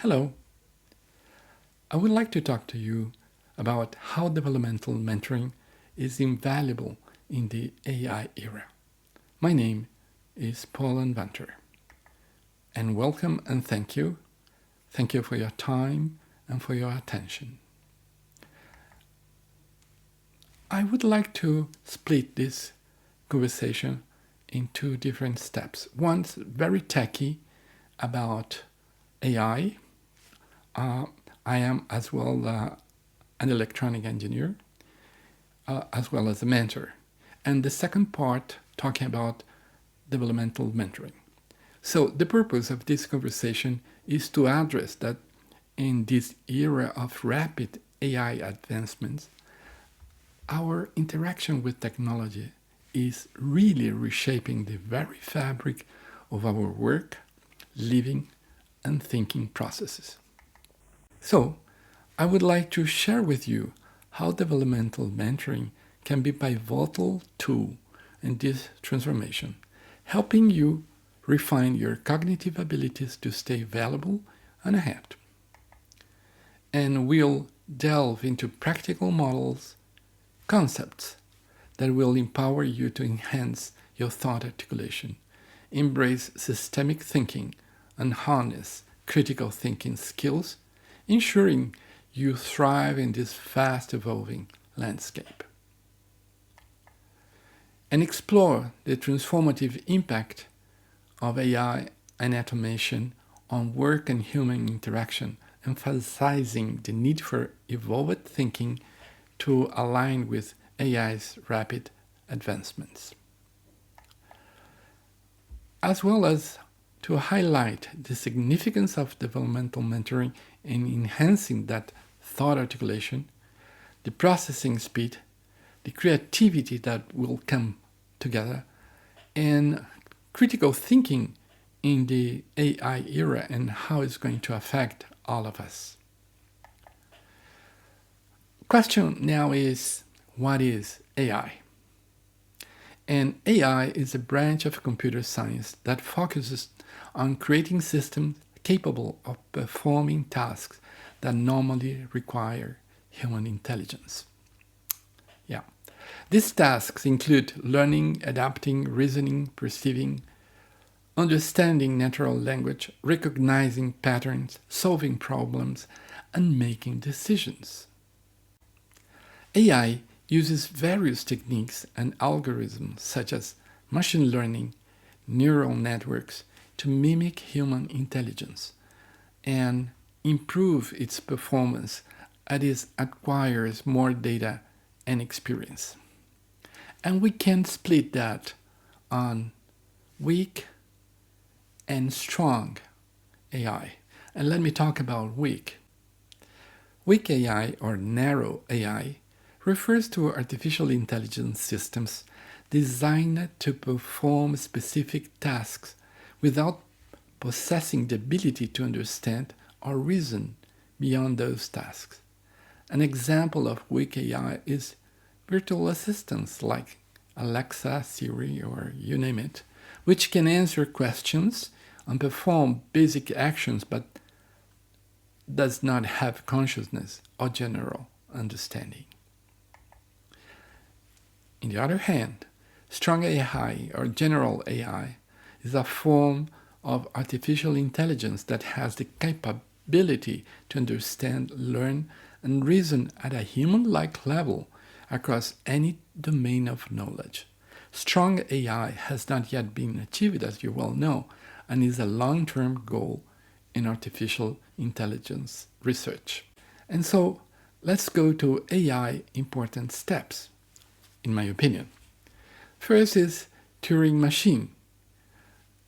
Hello. I would like to talk to you about how developmental mentoring is invaluable in the AI era. My name is Paul Anwandter, and welcome and thank you. Thank you for your time and for your attention. I would like to split this conversation in two different steps. One's very techy about AI. I am as well an electronic engineer, as well as a mentor. And the second part, talking about developmental mentoring. So the purpose of this conversation is to address that in this era of rapid AI advancements, our interaction with technology is really reshaping the very fabric of our work, living, and thinking processes. So, I would like to share with you how developmental mentoring can be a pivotal tool in this transformation, helping you refine your cognitive abilities to stay valuable and ahead. And we'll delve into practical models, concepts that will empower you to enhance your thought articulation, embrace systemic thinking, and harness critical thinking skills, ensuring you thrive in this fast-evolving landscape. And explore the transformative impact of AI and automation on work and human interaction, emphasizing the need for evolved thinking to align with AI's rapid advancements, as well as to highlight the significance of developmental mentoring in enhancing that thought articulation, the processing speed, the creativity that will come together, and critical thinking in the AI era and how it's going to affect all of us. Question now is, what is AI? And AI is a branch of computer science that focuses on creating systems capable of performing tasks that normally require human intelligence. These tasks include learning, adapting, reasoning, perceiving, understanding natural language, recognizing patterns, solving problems, and making decisions. AI uses various techniques and algorithms such as machine learning, neural networks to mimic human intelligence and improve its performance as it acquires more data and experience. And we can split that on weak and strong AI. And let me talk about weak. Weak AI, or narrow AI, refers to artificial intelligence systems designed to perform specific tasks without possessing the ability to understand or reason beyond those tasks. An example of weak AI is virtual assistants like Alexa, Siri, or you name it, which can answer questions and perform basic actions but does not have consciousness or general understanding. On the other hand, strong AI, or general AI, is a form of artificial intelligence that has the capability to understand, learn, and reason at a human-like level across any domain of knowledge. Strong AI has not yet been achieved, as you well know, and is a long-term goal in artificial intelligence research. And so, let's go to AI important steps, in my opinion. First is Turing machine,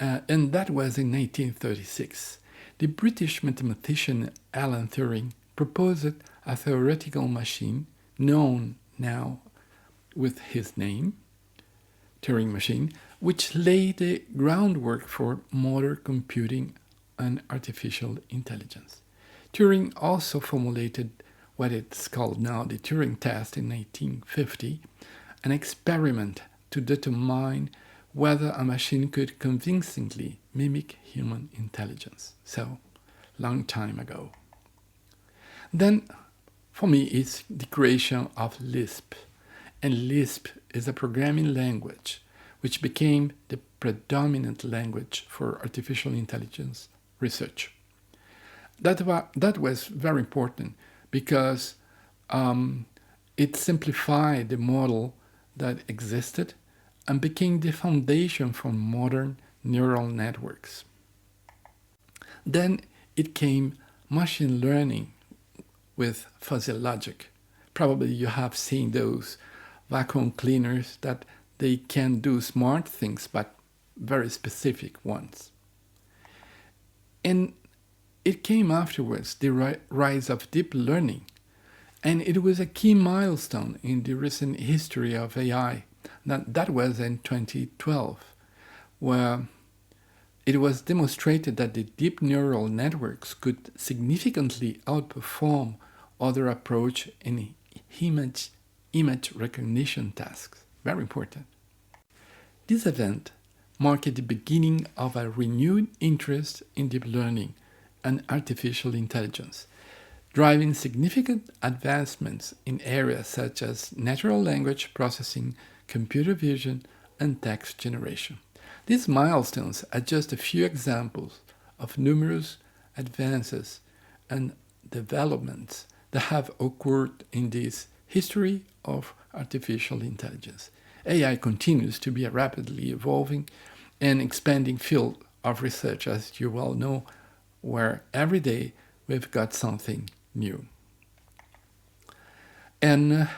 and that was in 1836. The British mathematician Alan Turing proposed a theoretical machine known now with his name, Turing machine, which laid the groundwork for modern computing and artificial intelligence. Turing also formulated what it's called now the Turing test in 1850, an experiment to determine whether a machine could convincingly mimic human intelligence. So long time ago. Then, for me, it's the creation of Lisp. And Lisp is a programming language which became the predominant language for artificial intelligence research. That was very important because it simplified the model that existed and became the foundation for modern neural networks. Then it came machine learning with fuzzy logic. Probably you have seen those vacuum cleaners that they can do smart things, but very specific ones. And it came afterwards, the rise of deep learning. And it was a key milestone in the recent history of AI. That was in 2012, where it was demonstrated that the deep neural networks could significantly outperform other approaches in image recognition tasks. Very important. This event marked the beginning of a renewed interest in deep learning and artificial intelligence, driving significant advancements in areas such as natural language processing, computer vision, and text generation. These milestones are just a few examples of numerous advances and developments that have occurred in this history of artificial intelligence. AI continues to be a rapidly evolving and expanding field of research, as you well know, where every day we've got something new. And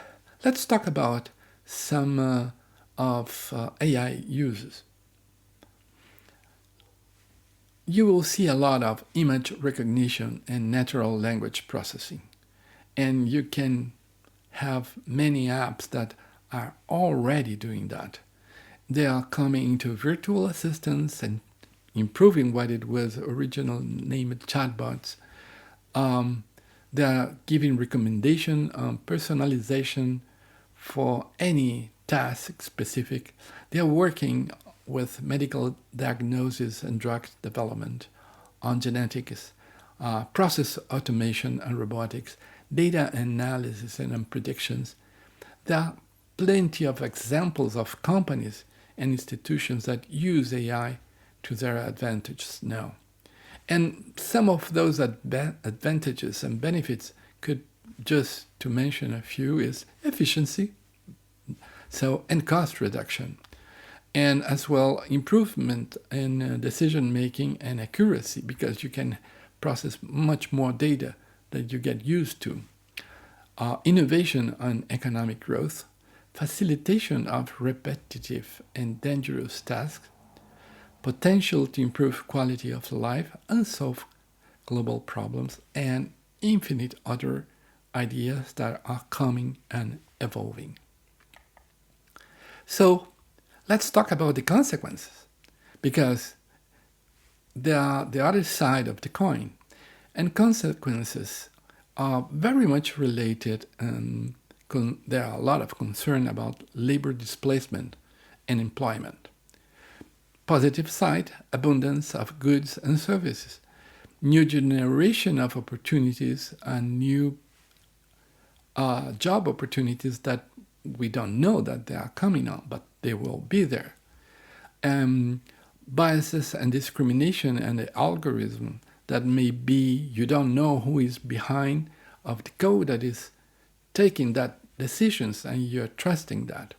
let's talk about some of AI uses. You will see a lot of image recognition and natural language processing. And you can have many apps that are already doing that. They are coming into virtual assistants and improving what it was originally named chatbots. They are giving recommendation on personalization for any task specific. They are working with medical diagnosis and drug development, on genetics, process automation and robotics, data analysis and on predictions. There are plenty of examples of companies and institutions that use AI to their advantages now. And some of those advantages and benefits could, just to mention a few, is efficiency, and cost reduction, and as well improvement in decision making and accuracy, because you can process much more data that you get used to. Innovation and economic growth, facilitation of repetitive and dangerous tasks, potential to improve quality of life and solve global problems, and infinite other ideas that are coming and evolving. So let's talk about the consequences, because they are the other side of the coin, and consequences are very much related, and there are a lot of concern about labor displacement and employment. Positive side, abundance of goods and services, new generation of opportunities and new job opportunities that we don't know that they are coming on, but they will be there. Biases and discrimination and the algorithm that may be, you don't know who is behind of the code that is taking that decisions and you're trusting that.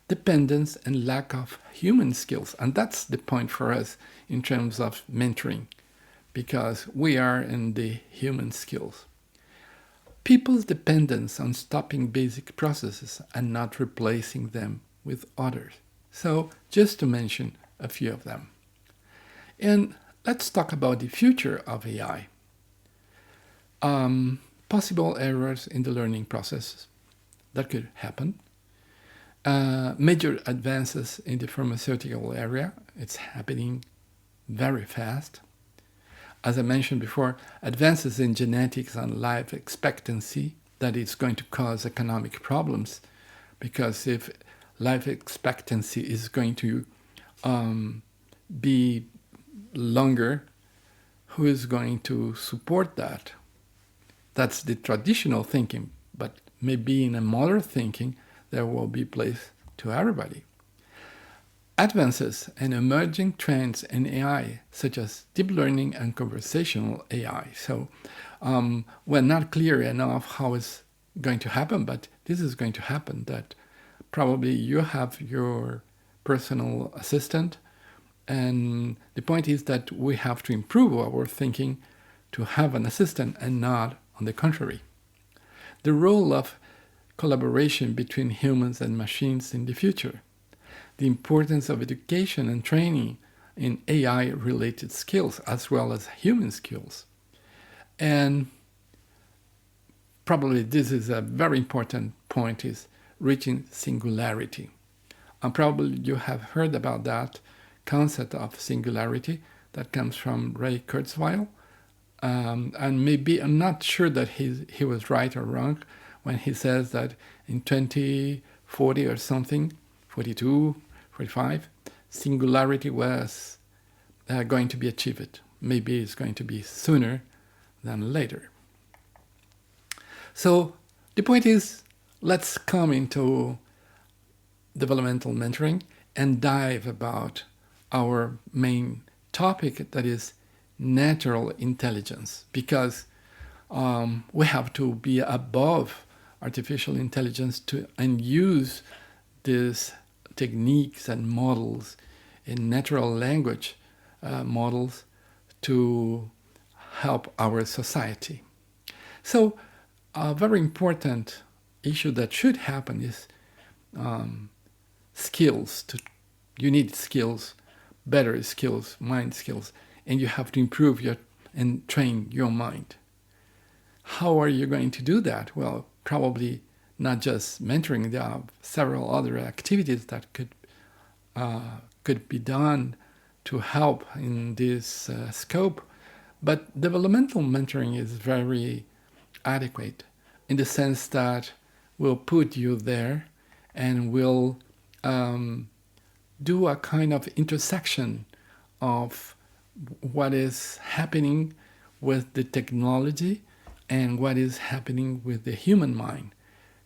Dependence and lack of human skills. And that's the point for us in terms of mentoring, because we are in the human skills. People's dependence on stopping basic processes and not replacing them with others. So just to mention a few of them. And let's talk about the future of AI. Possible errors in the learning process that could happen. Major advances in the pharmaceutical area. It's happening very fast. As I mentioned before, advances in genetics and life expectancy, that is going to cause economic problems, because if life expectancy is going to be longer, who is going to support that? That's the traditional thinking, but maybe in a modern thinking, there will be place to everybody. Advances and emerging trends in AI, such as deep learning and conversational AI. So we're not clear enough how it's going to happen, but this is going to happen, that probably you have your personal assistant, and the point is that we have to improve our thinking to have an assistant and not on the contrary. The role of collaboration between humans and machines in the future. The importance of education and training in AI-related skills as well as human skills. And probably this is a very important point, is reaching singularity. And probably you have heard about that concept of singularity that comes from Ray Kurzweil. And maybe I'm not sure that he was right or wrong when he says that in 2040 or something, 42, 45, singularity was going to be achieved. Maybe it's going to be sooner than later. So the point is, let's come into developmental mentoring and dive about our main topic, that is natural intelligence, because we have to be above artificial intelligence and use these techniques and models in natural language models to help our society. So a very important issue that should happen is skills. You need skills, better skills, mind skills, and you have to improve and train your mind. How are you going to do that? Well, probably not just mentoring. There are several other activities that could be done to help in this scope. But developmental mentoring is very adequate in the sense that we'll put you there and we'll do a kind of intersection of what is happening with the technology and what is happening with the human mind.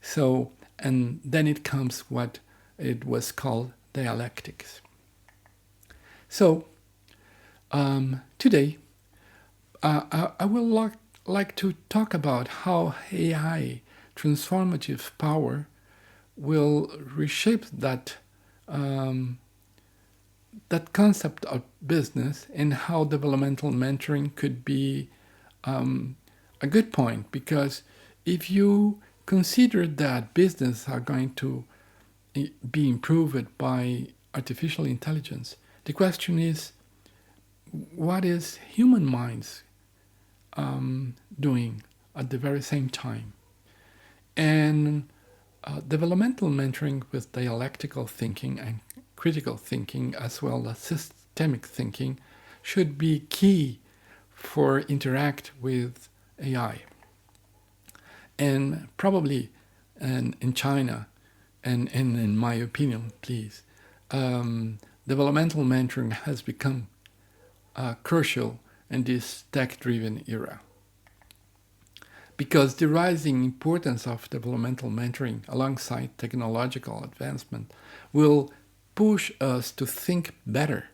So, and then it comes what it was called dialectics. So, today, I will like to talk about how AI transformative power will reshape that that concept of business, and how developmental mentoring could be a good point. Because if you consider that business are going to be improved by artificial intelligence, the question is, what is human minds doing at the very same time? And developmental mentoring with dialectical thinking and critical thinking, as well as systemic thinking, should be key for interact with AI. And probably in China, and in my opinion, please, developmental mentoring has become crucial in this tech-driven era. Because the rising importance of developmental mentoring alongside technological advancement will push us to think better.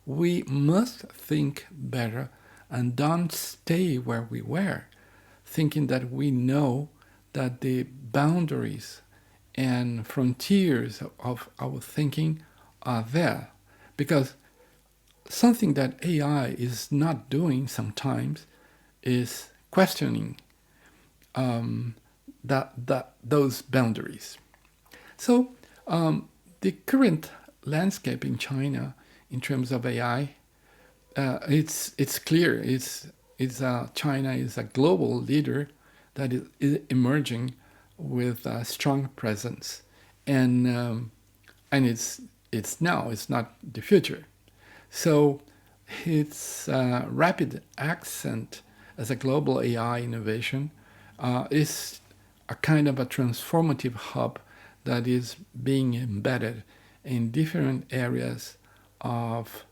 We must think better and don't stay where we were, thinking that we know that the boundaries and frontiers of our thinking are there. Because something that AI is not doing sometimes is questioning those boundaries. So the current landscape in China in terms of AI, it's clear. China is a global leader that is emerging with a strong presence, and it's now. It's not the future. So its rapid ascent as a global AI innovation is a kind of a transformative hub that is being embedded in different areas of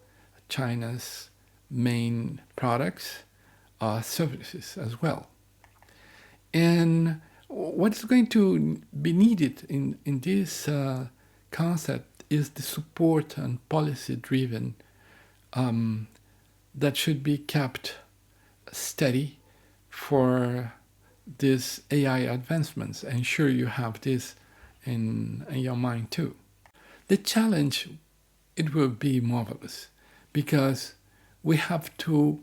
China's main products, services as well. And what's going to be needed in this concept is the support and policy-driven that should be kept steady for these AI advancements. Ensure you have this in your mind too. The challenge, it will be marvelous, because we have to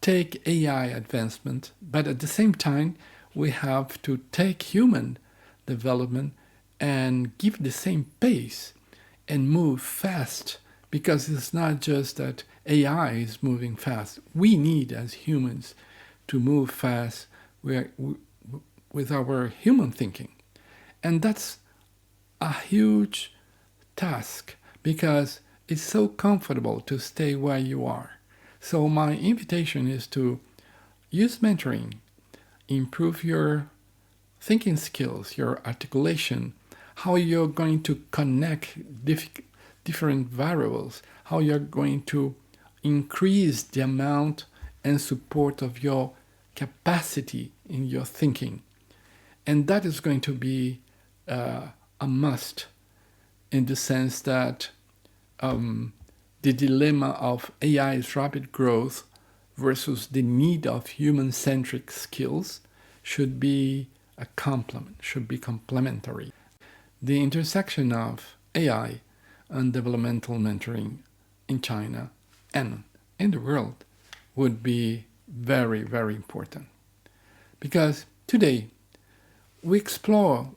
take AI advancement, but at the same time, we have to take human development and give the same pace and move fast, because it's not just that AI is moving fast. We need, as humans, to move fast with our human thinking. And that's a huge task, because it's so comfortable to stay where you are. So my invitation is to use mentoring, improve your thinking skills, your articulation, how you're going to connect different variables, how you're going to increase the amount and support of your capacity in your thinking. And that is going to be a must, in the sense that the dilemma of AI's rapid growth versus the need of human-centric skills should be a complement, should be complementary. The intersection of AI and developmental mentoring in China and in the world would be very, very important. Because today, we explore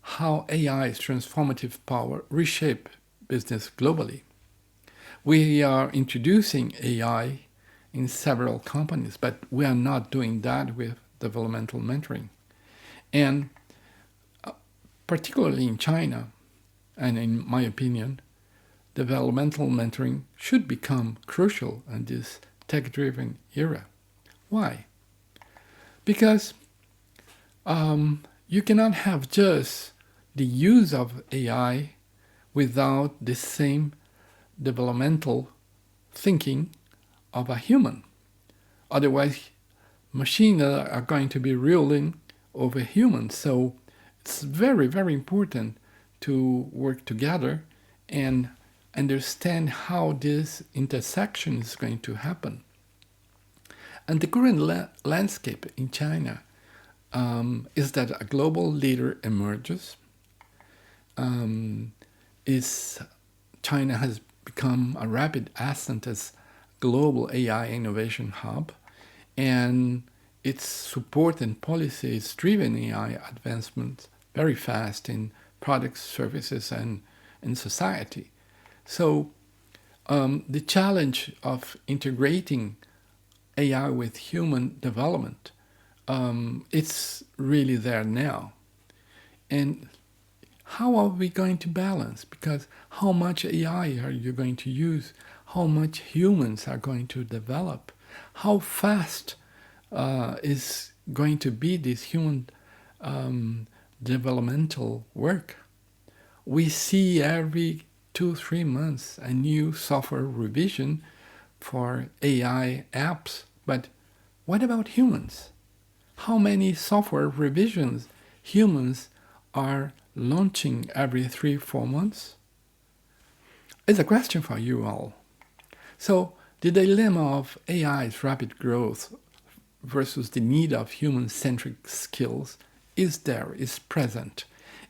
how AI's transformative power reshape business globally. We are introducing AI in several companies, but we are not doing that with developmental mentoring. And particularly in China, and in my opinion, developmental mentoring should become crucial in this tech-driven era. Why? Because you cannot have just the use of AI without the same developmental thinking of a human. Otherwise, machines are going to be ruling over humans. So it's very, very important to work together and understand how this intersection is going to happen. And the current landscape in China is that a global leader emerges. China has become a rapid ascent as global AI innovation hub, and its support and policy is driven AI advancement very fast in products, services, and in society. So the challenge of integrating AI with human development, it's really there now. And how are we going to balance? Because how much AI are you going to use? How much humans are going to develop? How fast is going to be this human developmental work? We see every 2-3 months a new software revision for AI apps, but what about humans? How many software revisions humans are launching every 3-4 months? It's a question for you all. So the dilemma of AI's rapid growth versus the need of human-centric skills is there, is present.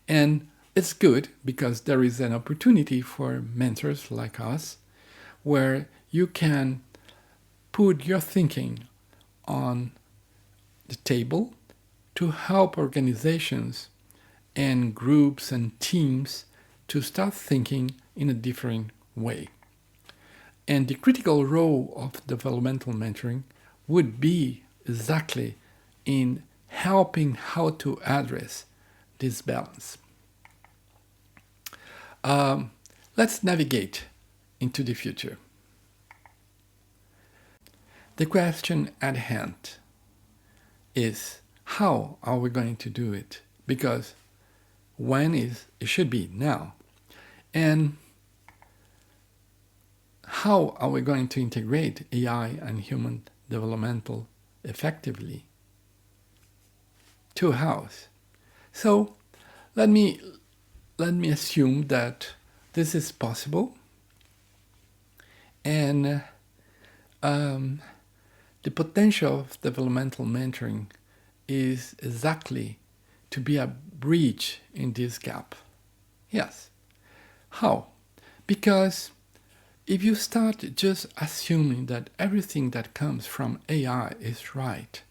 And it's good because there is an opportunity for mentors like us where you can put your thinking on the table to help organizations and groups and teams to start thinking in a different way. And the critical role of developmental mentoring would be exactly in helping how to address this balance. Let's navigate into the future. The question at hand is, how are we going to do it? Because it should be now. And how are we going to integrate AI and human developmental effectively? Two hows. So let me assume that this is possible, and the potential of developmental mentoring is exactly to be a bridge in this gap. Yes. How? Because if you start just assuming that everything that comes from AI is right,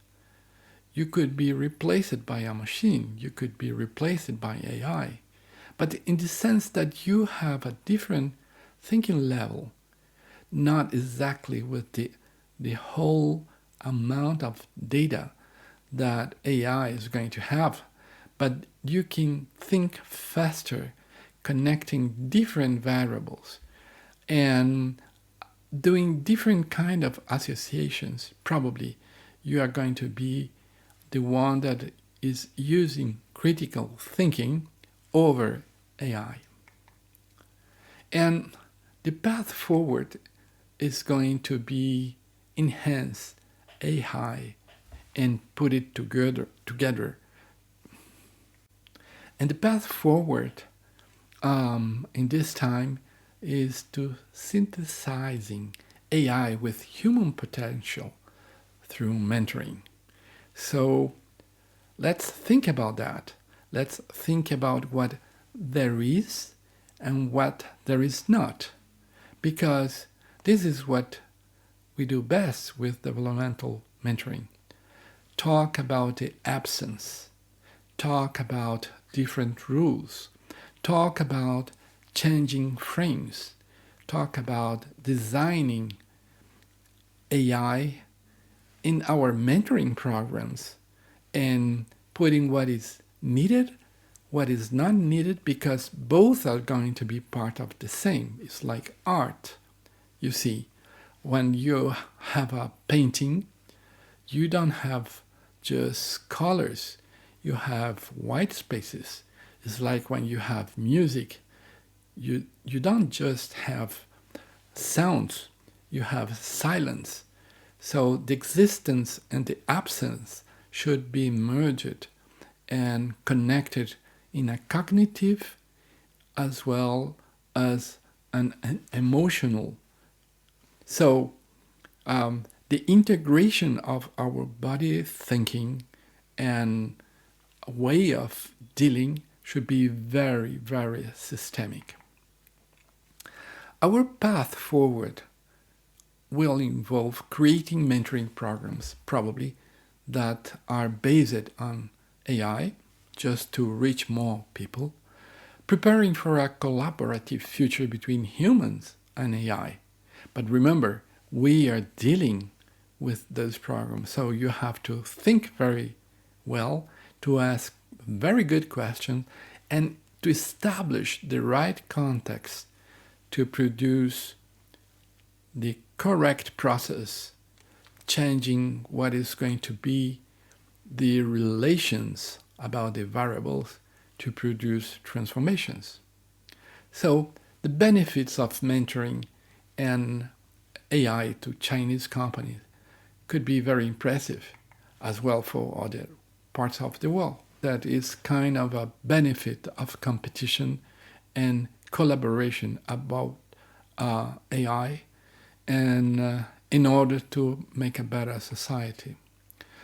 you could be replaced by a machine, you could be replaced by AI. But in the sense that you have a different thinking level, not exactly with the whole amount of data that AI is going to have, but you can think faster, connecting different variables and doing different kind of associations. Probably you are going to be the one that is using critical thinking over AI. And the path forward is going to be enhance AI and put it together. And the path forward in this time is to synthesizing AI with human potential through mentoring. So let's think about that. Let's think about what there is and what there is not, because this is what we do best with developmental mentoring. Talk about the absence, talk about different rules, talk about changing frames, talk about designing AI in our mentoring programs and putting what is needed, what is not needed, because both are going to be part of the same. It's like art. You see, when you have a painting, you don't have just colors, you have white spaces. It's like when you have music, you don't just have sounds, you have silence. So the existence and the absence should be merged and connected in a cognitive as well as an emotional. So the integration of our body thinking and way of dealing should be very, very systemic. Our path forward will involve creating mentoring programs, probably, that are based on AI, just to reach more people, preparing for a collaborative future between humans and AI. But remember, we are dealing with those programs, so you have to think very well, to ask very good questions, and to establish the right context to produce the correct process, changing what is going to be the relations about the variables to produce transformations. So the benefits of mentoring and AI to Chinese companies could be very impressive as well for other parts of the world. That is kind of a benefit of competition and collaboration about AI and in order to make a better society.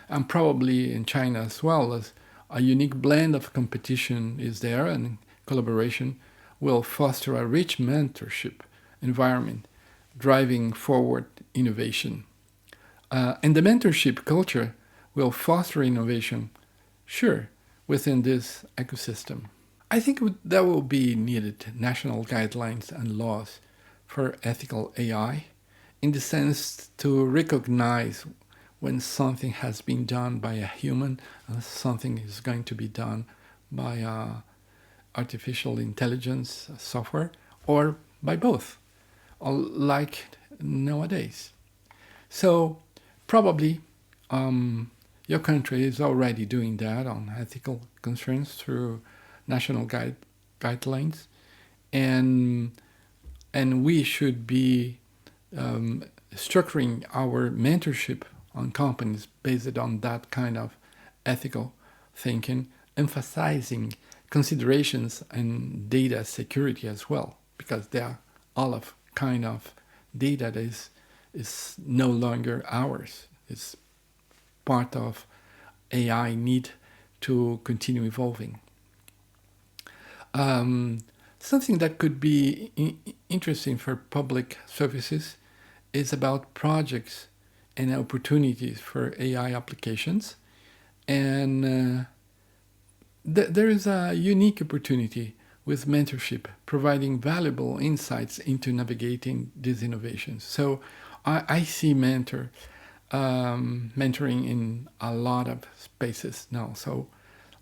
And probably in China as well, as a unique blend of competition is there, and collaboration will foster a rich mentorship environment, driving forward innovation. And the mentorship culture will foster innovation, sure, within this ecosystem. I think there will be needed national guidelines and laws for ethical AI, in the sense to recognize when something has been done by a human and something is going to be done by artificial intelligence software, or by both, like nowadays. So probably your country is already doing that on ethical concerns through national guidelines, and we should be structuring our mentorship on companies based on that kind of ethical thinking, emphasizing considerations and data security as well, because they are all of kind of data that is no longer ours. It's part of AI need to continue evolving. Something that could be interesting for public services is about projects and opportunities for AI applications. And there is a unique opportunity with mentorship, providing valuable insights into navigating these innovations. So I see mentoring in a lot of spaces now. So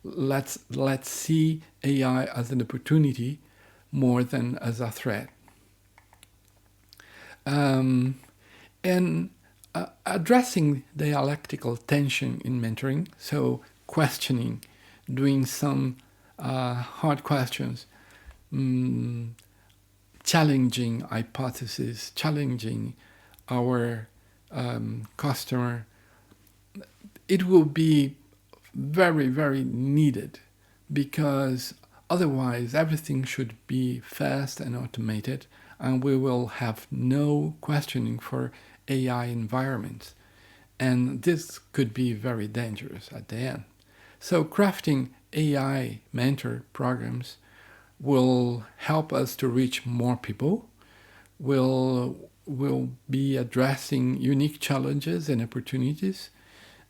let's see AI as an opportunity more than as a threat. And addressing dialectical tension in mentoring, so questioning, doing some hard questions, challenging hypotheses, challenging our customer, it will be very, very needed, because otherwise everything should be fast and automated, and we will have no questioning for AI environments. And this could be very dangerous at the end. So crafting AI mentor programs will help us to reach more people, will be addressing unique challenges and opportunities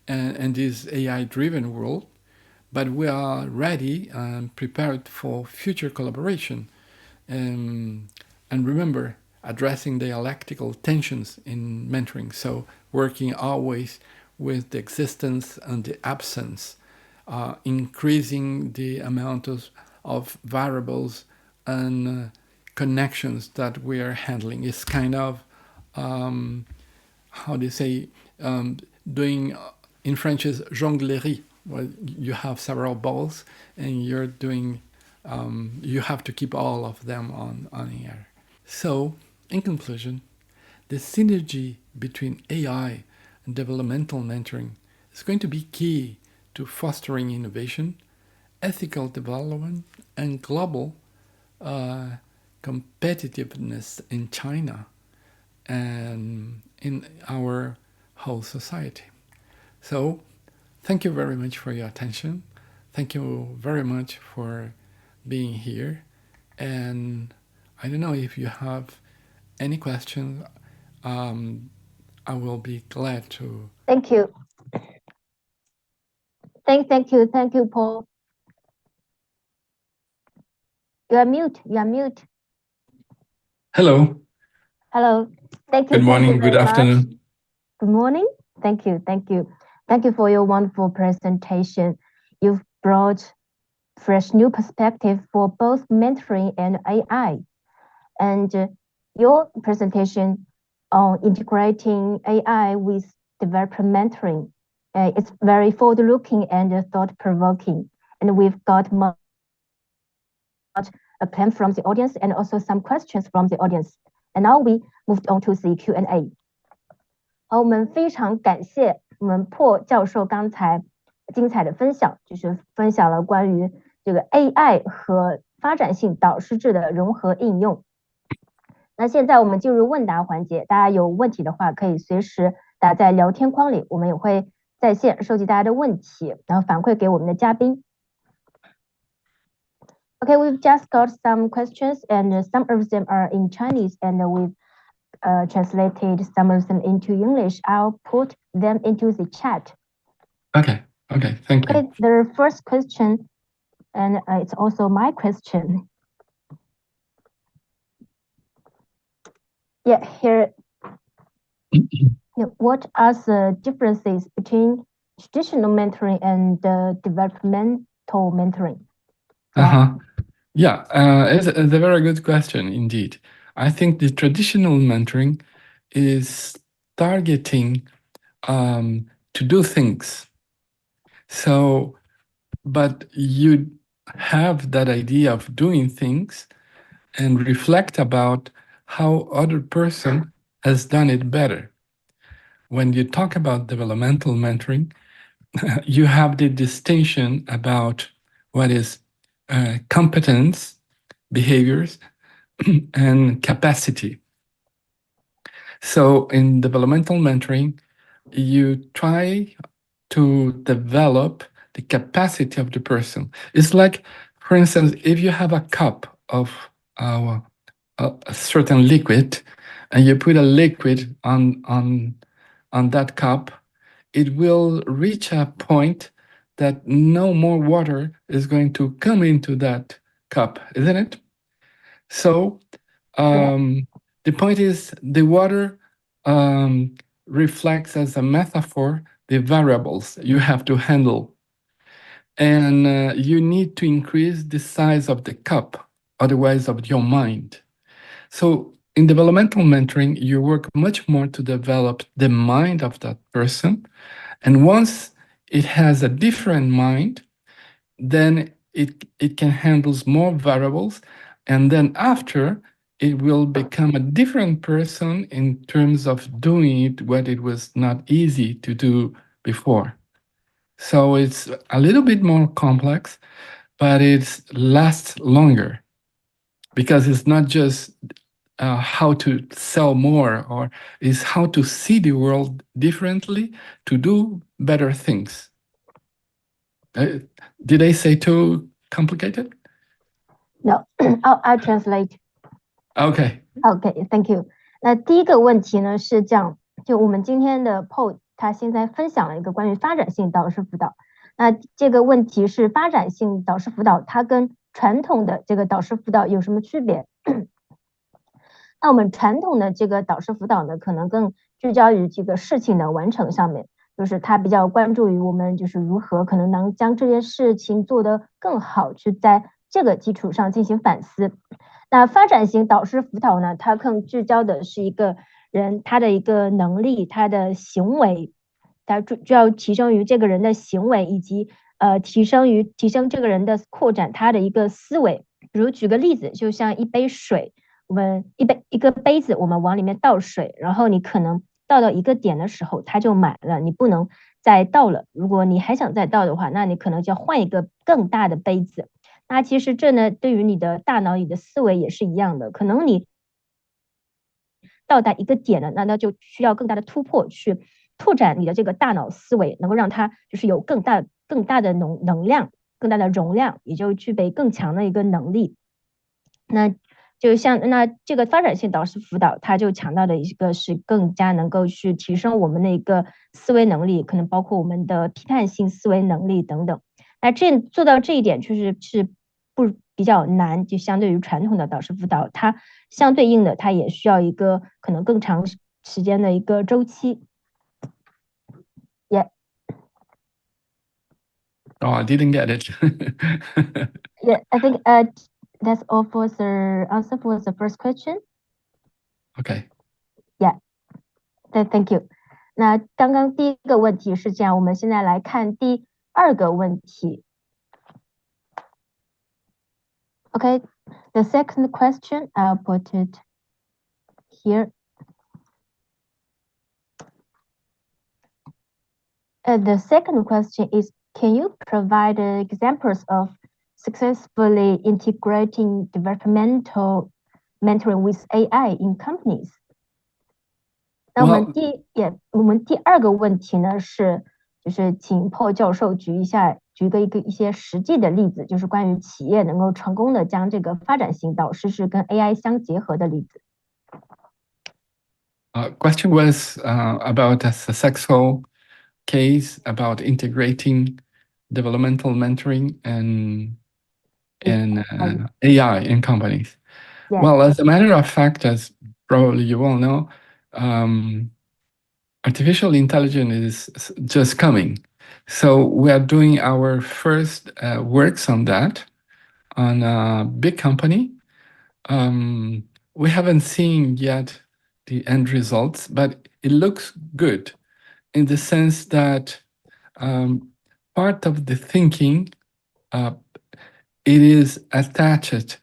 in this AI-driven world, but we are ready and prepared for future collaboration. And remember, addressing dialectical tensions in mentoring, so working always with the existence and the absence, increasing the amount of variables and connections that we are handling is kind of, how do you say, doing, in French is jonglerie, where you have several balls and you're doing, you have to keep all of them on air. So, in conclusion, the synergy between AI and developmental mentoring is going to be key to fostering innovation, ethical development, and global competitiveness in China and in our whole society. So, thank you very much for your attention. Thank you very much for being here. And I don't know if you have any questions. I will be glad to. Thank you. Thank you, Paul. You are mute. Hello. Thank you. Good morning, good afternoon. Good morning. Thank you. Thank you for your wonderful presentation. You've brought fresh new perspective for both mentoring and AI. And your presentation on integrating AI with developer mentoring, it's very forward-looking and thought-provoking. And we've got much a plan from the audience and also some questions from the audience. And now we moved on to the Q&A. 好，我们非常感谢我们破教授刚才精彩的分享，就是分享了关于这个 AI 和发展性导师制的融合应用。那现在我们进入问答环节，大家有问题的话可以随时打在聊天框里，我们也会在线收集大家的问题，然后反馈给我们的嘉宾。Okay, we've just got some questions and some of them are in Chinese and we've translated some of them into English. I'll put them into the chat. Okay, thank you. Okay, the first question, and it's also my question. Yeah, here. What are the differences between traditional mentoring and developmental mentoring? Yeah, it's a very good question indeed. I think the traditional mentoring is targeting to do things. So, but you have that idea of doing things and reflect about how other person has done it better. When you talk about developmental mentoring, you have the distinction about what is competence, behaviors, and capacity. So in developmental mentoring, you try to develop the capacity of the person. It's like, for instance, if you have a cup of a certain liquid, and you put a liquid on that cup, it will reach a point that no more water is going to come into that cup, isn't it? So the point is the water reflects as a metaphor the variables you have to handle. And you need to increase the size of the cup, otherwise of your mind. So in developmental mentoring, you work much more to develop the mind of that person. And once it has a different mind, then it can handle more variables. And then after, it will become a different person in terms of doing it what it was not easy to do before. So it's a little bit more complex, but it lasts longer because it's not just how to sell more, or is how to see the world differently to do better things. Did I say too complicated? No, I'll translate. Okay. Okay, thank you. 那第一个问题呢是这样，就我们今天的 Paul 他现在分享了一个关于发展性导师辅导。那这个问题是发展性导师辅导，它跟传统的这个导师辅导有什么区别？那我们传统的这个导师辅导呢，可能更聚焦于这个事情的完成上面，就是他比较关注于我们就是如何可能能将这件事情做得更好，去在这个基础上进行反思。那发展型导师辅导呢，它更聚焦的是一个人他的一个能力，他的行为，他主要提升于这个人的行为，以及提升这个人的扩展他的一个思维。比如举个例子，就像一杯水，我们一个杯子，我们往里面倒水，然后你可能倒到一个点的时候，它就满了，你不能再倒了。如果你还想再倒的话，那你可能就要换一个更大的杯子。那其实这呢，对于你的大脑里的思维也是一样的，可能你到达一个点了，那就需要更大的突破去拓展你的这个大脑思维，能够让它就是有更大的能量、更大的容量，也就具备更强的一个能力。那就像这个发展性导师辅导，它就强调的一个是更加能够去提升我们的一个思维能力，可能包括我们的批判性思维能力等等。那做到这一点，是比较难，就相对于传统的导师辅导，它相对应的它也需要一个可能更长时间的一个周期。Yeah. Oh, I didn't get it. Yeah, I think that's all for the answer for the first question. Okay. Yeah. Thank you. 那刚刚第一个问题是这样，我们现在来看第二个问题。Okay, the second question, I'll put it here. The second question is, can you provide examples of successfully integrating developmental mentoring with AI in companies? 那我们第二个问题呢是，就是请 Paul 教授举一些实际的例子，就是关于企业能够成功的将这个发展型导师是跟 AI 相结合的例子。Question was about a successful case about integrating developmental mentoring and AI in companies. Yeah. Well, as a matter of fact, as probably you all know, artificial intelligence is just coming. So we are doing our first works on that on a big company. We haven't seen yet the end results, but it looks good in the sense that part of the thinking it is attached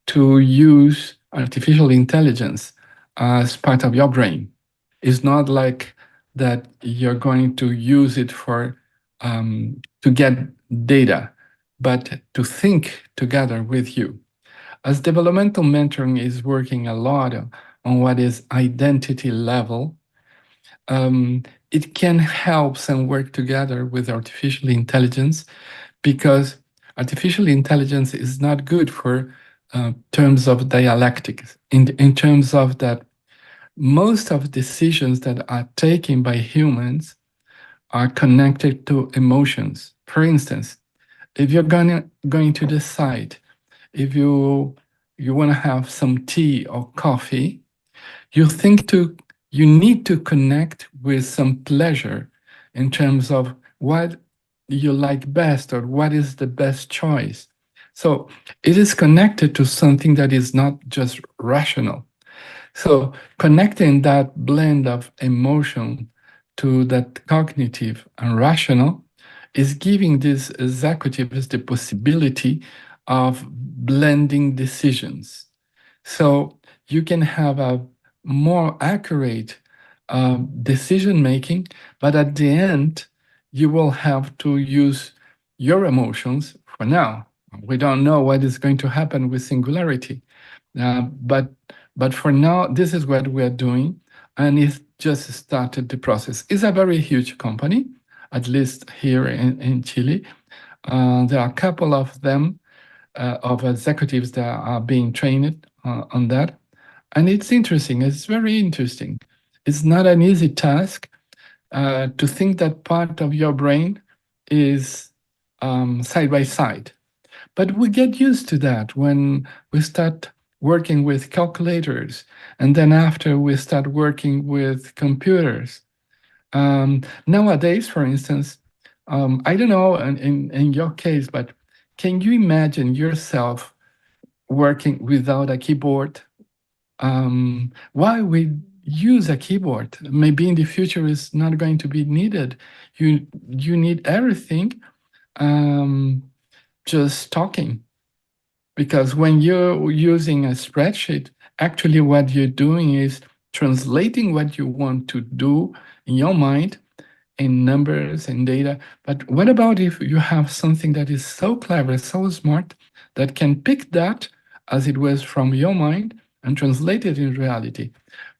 to use artificial intelligence as part of your brain. It's not like that you're going to use it for to get data, but to think together with you. As developmental mentoring is working a lot on what is identity level, it can help and work together with artificial intelligence, because artificial intelligence is not good for terms of dialectics, in terms of that most of decisions that are taken by humans are connected to emotions. For instance, if you're going to decide if you want to have some tea or coffee, you need to connect with some pleasure in terms of what you like best or what is the best choice. So it is connected to something that is not just rational. So connecting that blend of emotion to that cognitive and rational is giving these executives the possibility of blending decisions. So you can have a more accurate decision making, but at the end, you will have to use your emotions for now. We don't know what is going to happen with singularity. But for now, this is what we're doing, and it's just started the process. It's a very huge company, at least here in Chile. There are a couple of them, of executives that are being trained on that. And it's interesting, it's very interesting. It's not an easy task to think that part of your brain is side by side. But we get used to that when we start working with calculators, and then after we start working with computers. Nowadays, for instance, I don't know in your case, but can you imagine yourself working without a keyboard? Why we use a keyboard? Maybe in the future it's not going to be needed. You need everything just talking. Because when you're using a spreadsheet, actually what you're doing is translating what you want to do in your mind in numbers and data. But what about if you have something that is so clever, so smart, that can pick that as it was from your mind and translate it in reality?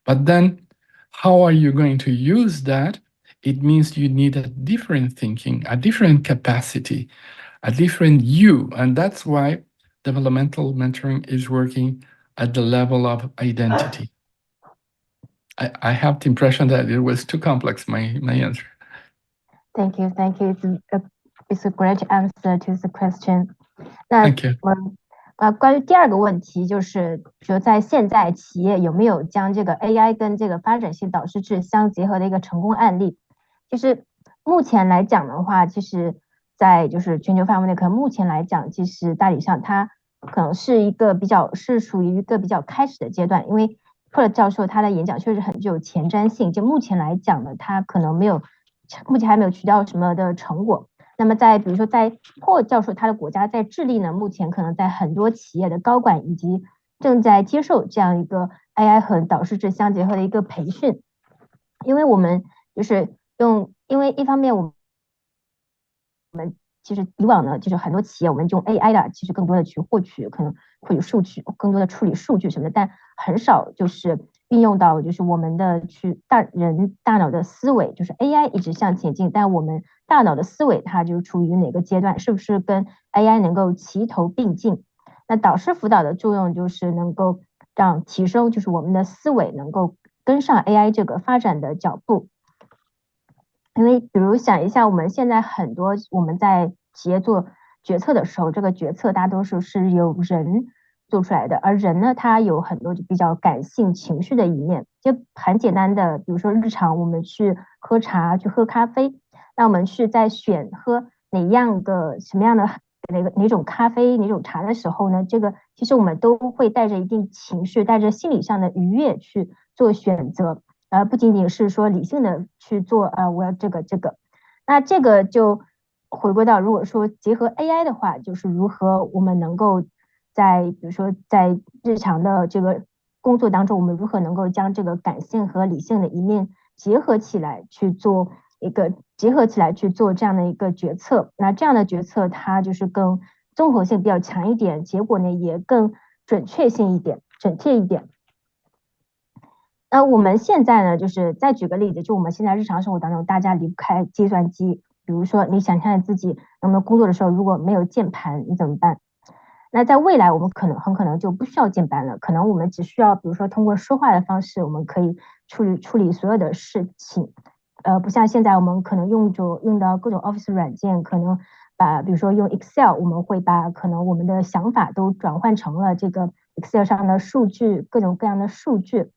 But then how are you going to use that? It means you need a different thinking, a different capacity, a different you. And that's why developmental mentoring is working at the level of identity. I have the impression that it was too complex, my answer. Thank you, thank you. It's a great answer to the question. 那 Thank you. 关于第二个问题，就是说在现在企业有没有将这个 AI 跟这个发展性导师制相结合的一个成功案例？就是目前来讲的话，其实在就是全球范围内，可能目前来讲，其实大体上它可能是属于一个比较开始的阶段，因为珀勒教授他的演讲确实很具有前瞻性，就目前来讲呢，他可能目前还没有取到什么的成果。那么比如说在珀教授他的国家在智利呢，目前可能在很多企业的高管以及正在接受这样一个 AI 和导师制相结合的一个培训，因为我们就是因为一方面我们其实以往呢，就是很多企业我们用 AI 的，其实更多的去获取数据，更多的处理数据什么的，但很少就是运用到就是我们的人大脑的思维，就是 AI 一直向前进，但我们大脑的思维它就处于哪个阶段，是不是跟 AI 能够齐头并进？那导师辅导的作用就是能够提升就是我们的思维能够跟上 AI 这个发展的脚步。因为比如想一下，我们现在很多我们在企业做决策的时候，这个决策大多数是由人做出来的，而人呢，他有很多比较感性情绪的一面。就很简单的，比如说日常我们去喝茶、去喝咖啡，那我们去在选喝什么样的哪种咖啡、哪种茶的时候呢，这个其实我们都会带着一定情绪，带着心理上的愉悦去做选择。不仅仅是说理性的去做我要这个，那这个就回归到如果说结合 AI 的话，就是如何我们能够比如说在日常的这个工作当中，我们如何能够将这个感性和理性的一面结合起来去做这样的一个决策。那这样的决策它就是更综合性比较强一点，结果呢也更准确一点。那我们现在呢，就是再举个例子，就我们现在日常生活当中，大家离不开计算机。比如说，你想象自己能不能工作的时候，如果没有键盘，你怎么办？那在未来，我们很可能就不需要键盘了，可能我们只需要，比如说通过说话的方式，我们可以处理所有的事情。不像现在我们可能用到各种 Office 软件，可能比如说用 Excel，我们会把可能我们的想法都转换成了这个 Excel 上的数据，各种各样的数字。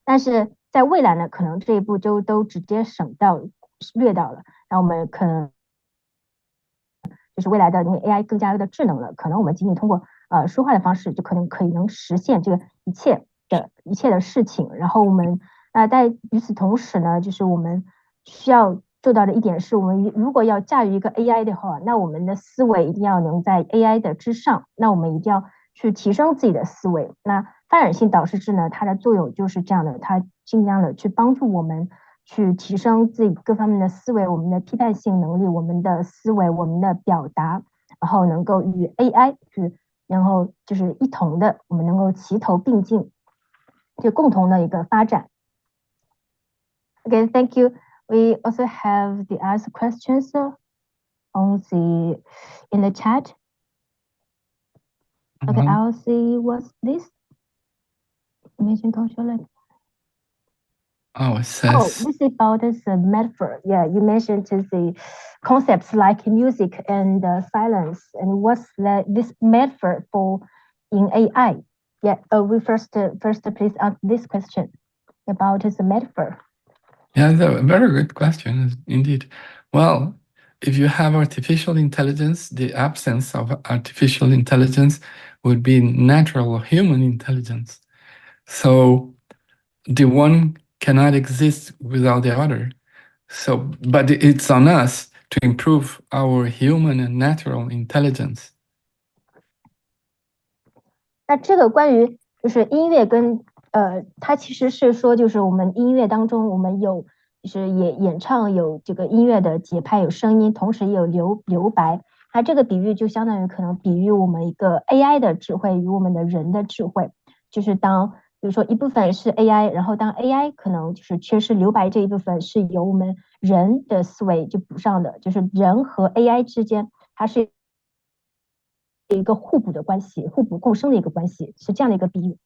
但是在未来呢，可能这一步就都直接略到了。那我们可能就是未来的因为 AI 更加的智能了，可能我们仅仅通过说话的方式就能实现这个一切的事情。然后我们在与此同时呢，就是我们需要做到的一点是，我们如果要驾驭一个 AI 的话，那我们的思维一定要能在 AI 的之上，那我们一定要去提升自己的思维。那发展性导师制呢，它的作用就是这样的，它尽量的去帮助我们去提升自己各方面的思维，我们的批判性能力，我们的思维，我们的表达，然后能够与 AI 然后就是一同的，我们能够齐头并进，就共同的一个发展。Okay, thank you. We also have the asked questions in the chat. Okay, I'll see what's this. Mention culture. Oh, it says. This is about this metaphor. Yeah, you mentioned the concepts like music and silence, and what's this metaphor for in AI? Yeah, we first please answer this question about the metaphor. Yeah, that's a very good question, indeed. Well, if you have artificial intelligence, the absence of artificial intelligence would be natural human intelligence. So the one cannot exist without the other. So, but it's on us to improve our human and natural intelligence. 那这个关于就是音乐跟它其实是说，就是我们音乐当中，我们有就是演唱有这个音乐的节拍有声音，同时也有留白。它这个比喻就相当于可能比喻我们一个 AI 的智慧与我们的人的智慧，就是比如说一部分是 AI，然后当 AI 可能就是缺失留白这一部分是由我们人的思维就补上的，就是人和 AI 之间它是一个互补的关系，互补共生的一个关系，是这样的一个比喻。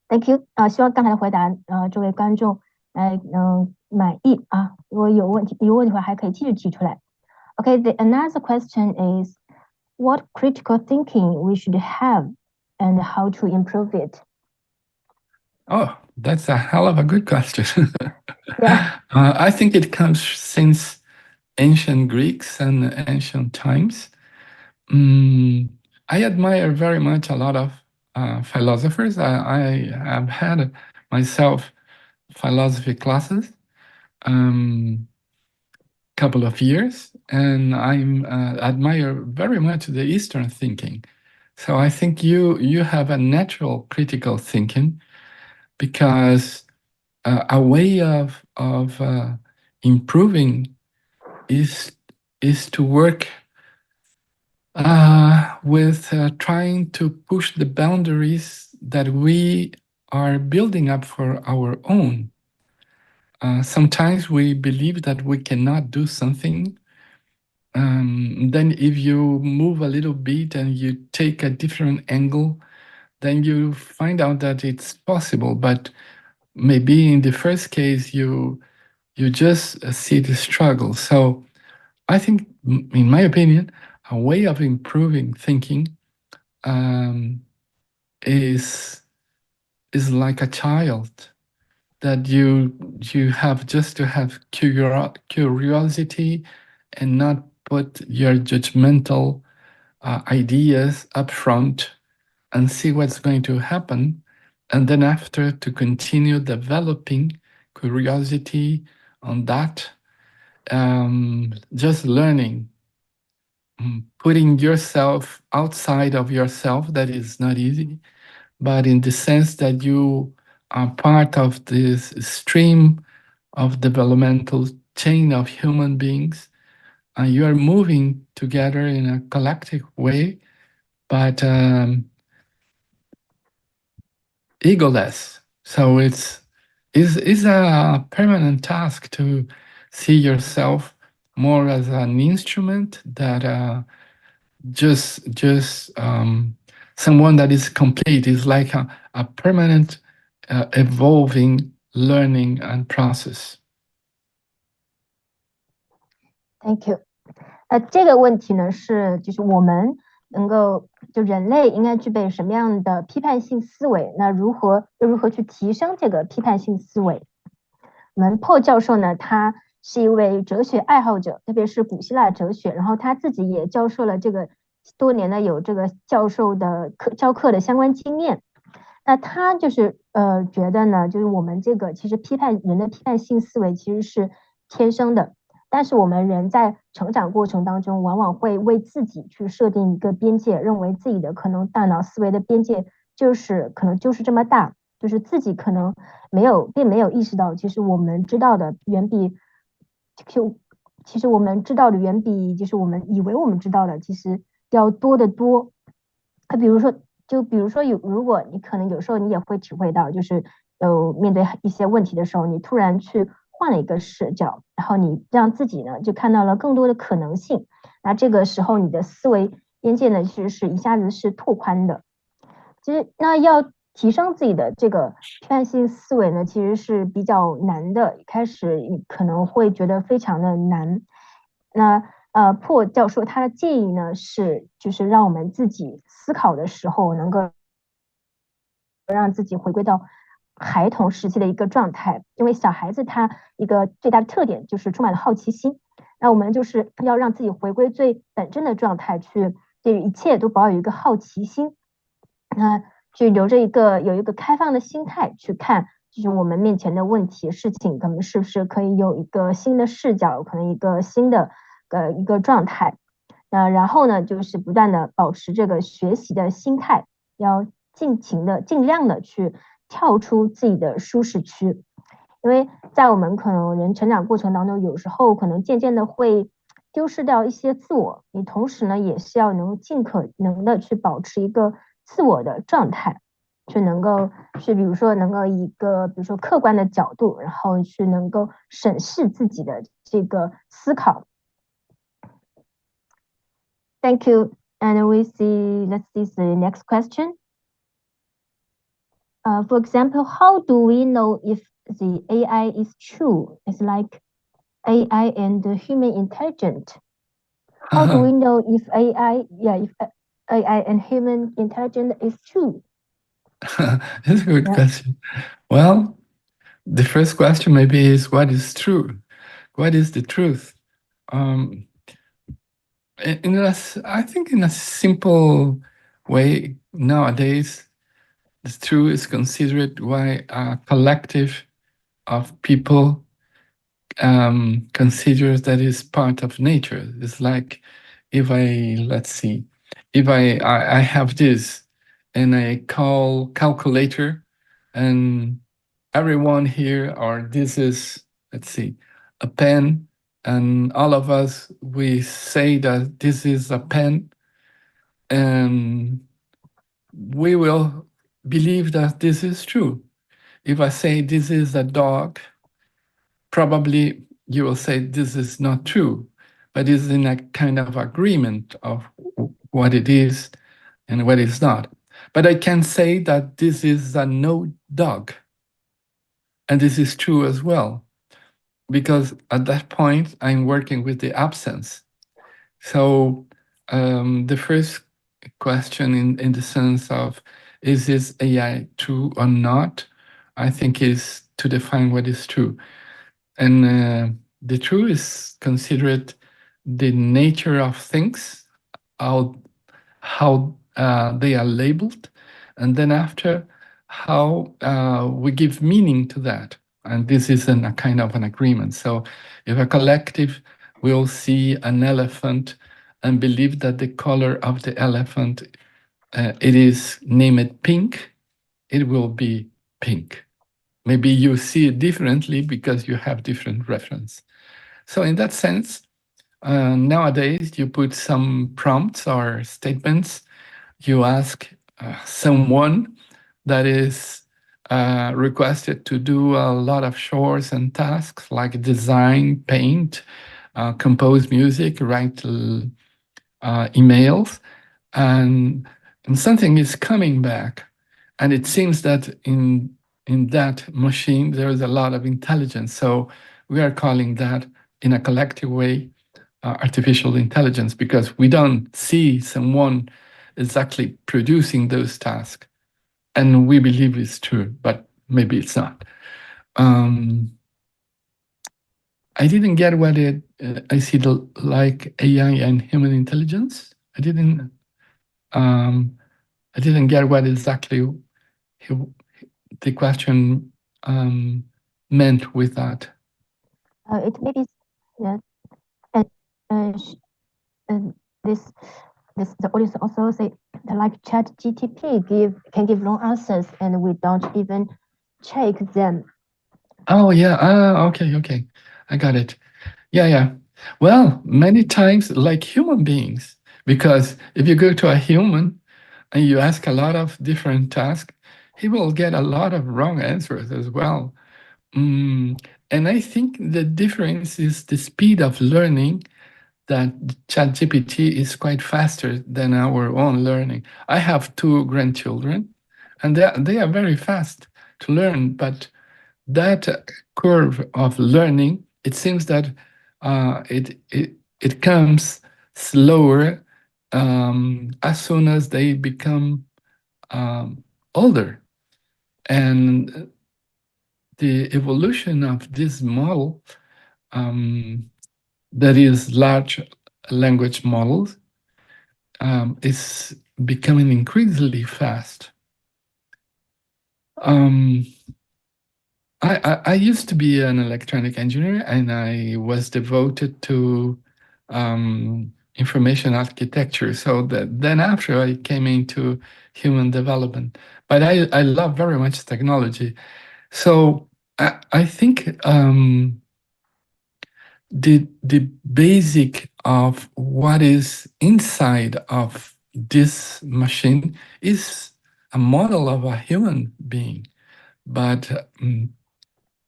Thank you 希望刚才的回答这位观众能满意啊。如果有问题的话，还可以继续提出来。Okay, the another question is what critical thinking we should have and how to improve it. Oh, that's a hell of a good question. Yeah. I think it comes since ancient Greeks and ancient times. I admire very much a lot of philosophers. I have had myself philosophy classes, couple of years, and I admire very much the Eastern thinking. So I think you have a natural critical thinking because a way of improving is to work with trying to push the boundaries that we are building up for our own. Sometimes we believe that we cannot do something. Then if you move a little bit and you take a different angle, then you find out that it's possible. But maybe in the first case, you just see the struggle. So I think, in my opinion, a way of improving thinking is like a child that you have just to have curiosity and not put your judgmental ideas up front and see what's going to happen, and then after to continue developing curiosity on that, just learning putting yourself outside of yourself, that is not easy, but in the sense that you are part of this stream of developmental chain of human beings, and you are moving together in a collective way, but egoless. So it's a permanent task to see yourself more as an instrument that just someone that is complete, is like a permanent evolving learning and process. Thank you。这个问题呢就是我们能够人类应该具备什么样的批判性思维？那如何去提升这个批判性思维？我们破教授呢，他是一位哲学爱好者，特别是古希腊哲学，然后他自己也教授了这个多年的有这个教授的教课的相关经验。那他觉得呢，我们这个其实人的批判性思维其实是天生的。但是我们人在成长过程当中，往往会为自己去设定一个边界，认为自己的可能大脑思维的边界可能就是这么大，自己可能并没有意识到，其实我们知道的远比我们知道的远比我们以为我们知道的其实要多得多。比如说如果你可能有时候你也会体会到，面对一些问题的时候，你突然去换了一个视角，然后你让自己呢就看到了更多的可能性。那这个时候你的思维边界呢，其实是一下子是拓宽的。其实那要提升自己的这个批判性思维呢，其实是比较难的。一开始你可能会觉得非常的难。那破教授他的建议呢是，让我们自己思考的时候，能够让自己回归到孩童时期的一个状态，因为小孩子他一个最大的特点就是充满了好奇心。那我们要让自己回归最本真的状态，去对一切都保有一个好奇心，那去有一个开放的心态去看，我们面前的问题事情，可能是不是可以有一个新的视角，可能一个新的一个状态。然后呢，不断的保持这个学习的心态，要尽量的去跳出自己的舒适区。因为在我们可能人成长过程当中，有时候可能渐渐的会丢失掉一些自我，你同时呢也是要能尽可能的去保持一个自我的状态，去能够比如说能够以一个比如说客观的角度，然后去能够审视自己的这个思考。Thank you. And let's see the next question. For example, how do we know if the AI is true? It's like AI and human intelligent. How do we know if AI and human intelligence is true? That's a good question. Well, the first question maybe is, what is true? What is the truth? I think in a simple way, nowadays, the truth is considered by a collective of people considers that is part of nature. It's like if I have this and I call calculator, and everyone here, or this is, a pen, and all of us, we say that this is a pen, and we will believe that this is true. If I say this is a dog, probably you will say this is not true, but it's in a kind of agreement of what it is and what it's not. But I can say that this is a no dog, and this is true as well, because at that point I'm working with the absence. So the first question in the sense of, is this AI true or not, I think is to define what is true. And the true is considered the nature of things, how they are labeled, and then after how we give meaning to that. And this is a kind of an agreement. So if a collective will see an elephant and believe that the color of the elephant it is named pink, it will be pink. Maybe you see it differently because you have different reference. So in that sense, nowadays you put some prompts or statements, you ask someone that is requested to do a lot of chores and tasks like design, paint, compose music, write emails, and something is coming back. And it seems that in that machine, there is a lot of intelligence. So we are calling that, in a collective way, artificial intelligence, because we don't see someone exactly producing those tasks. And we believe it's true, but maybe it's not. I didn't get what I see like AI and human intelligence. I didn't get what exactly the question meant with that. It maybe, yeah, and this the audience also say like ChatGPT can give long answers and we don't even check them. Oh yeah, okay, I got it. Yeah. Well, many times like human beings, because if you go to a human and you ask a lot of different tasks, he will get a lot of wrong answers as well. And I think the difference is the speed of learning, that ChatGPT is quite faster than our own learning. I have 2 grandchildren, and they are very fast to learn, but that curve of learning, it seems that it comes slower as soon as they become older. And the evolution of this model, that is large language models, is becoming increasingly fast. I used to be an electronic engineer, and I was devoted to information architecture. So then after I came into human development, but I love very much technology. So I think the basic of what is inside of this machine is a model of a human being, but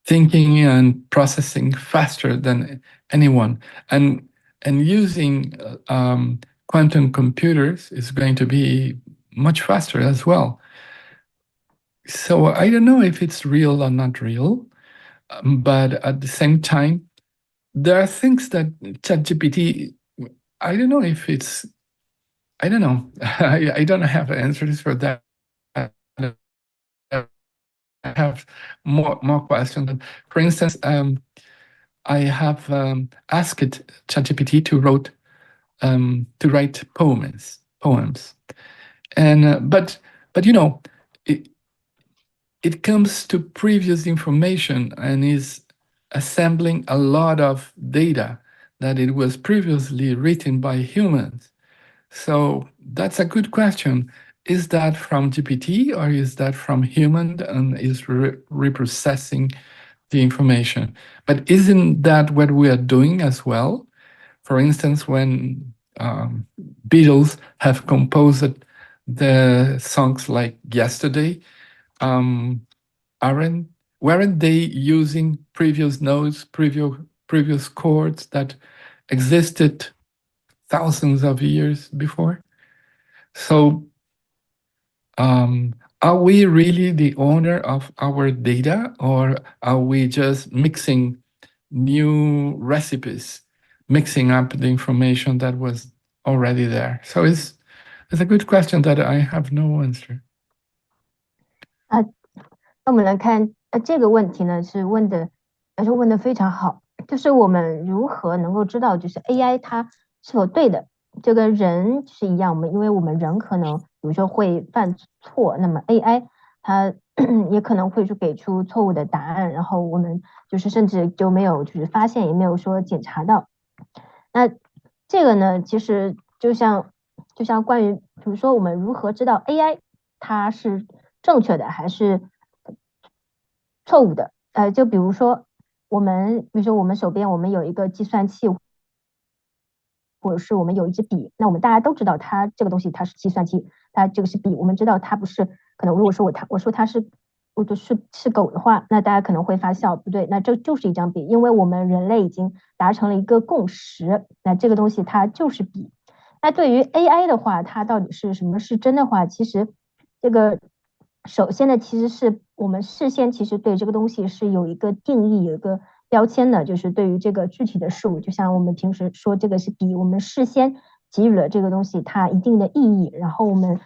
thinking and processing faster than anyone, and using quantum computers is going to be much faster as well. So I don't know if it's real or not real, but at the same time, there are things that ChatGPT, I don't know if it's, I don't know. I don't have answers for that. I have more questions. For instance, I have asked ChatGPT to write poems, and but you know, it comes to previous information and is assembling a lot of data that it was previously written by humans. So that's a good question. Is that from GPT or is that from human and is reprocessing the information? But isn't that what we are doing as well? For instance, when Beatles have composed the songs like Yesterday, weren't they using previous notes, previous chords that existed thousands of years before? So are we really the owner of our data, or are we just mixing new recipes, mixing up the information that was already there? So it's a good question that I have no answer. 那我们来看，这个问题呢是问的非常好，就是我们如何能够知道，就是 AI 它是否对的，就跟人是一样，因为我们人可能有时候会犯错，那么 AI 它也可能会给出错误的答案，然后我们就是甚至就没有就是发现，也没有说检查到。那这个呢，其实就像关于，比如说我们如何知道 AI 它是正确的还是错误的？就比如说我们手边我们有一个计算器，或者是我们有一支笔，那我们大家都知道它这个东西它是计算机，它这个是笔，我们知道它不是。可能如果说我说它是狗的话，那大家可能会发笑，不对，那这就是一张笔，因为我们人类已经达成了一个共识，那这个东西它就是笔。那对于 AI 的话，它到底是什么是真的话，其实这个首先呢，其实是我们事先其实对这个东西是有一个定义，有一个标签的，就是对于这个具体的事物，就像我们平时说这个是笔，我们事先给予了这个东西它一定的意义，然后我们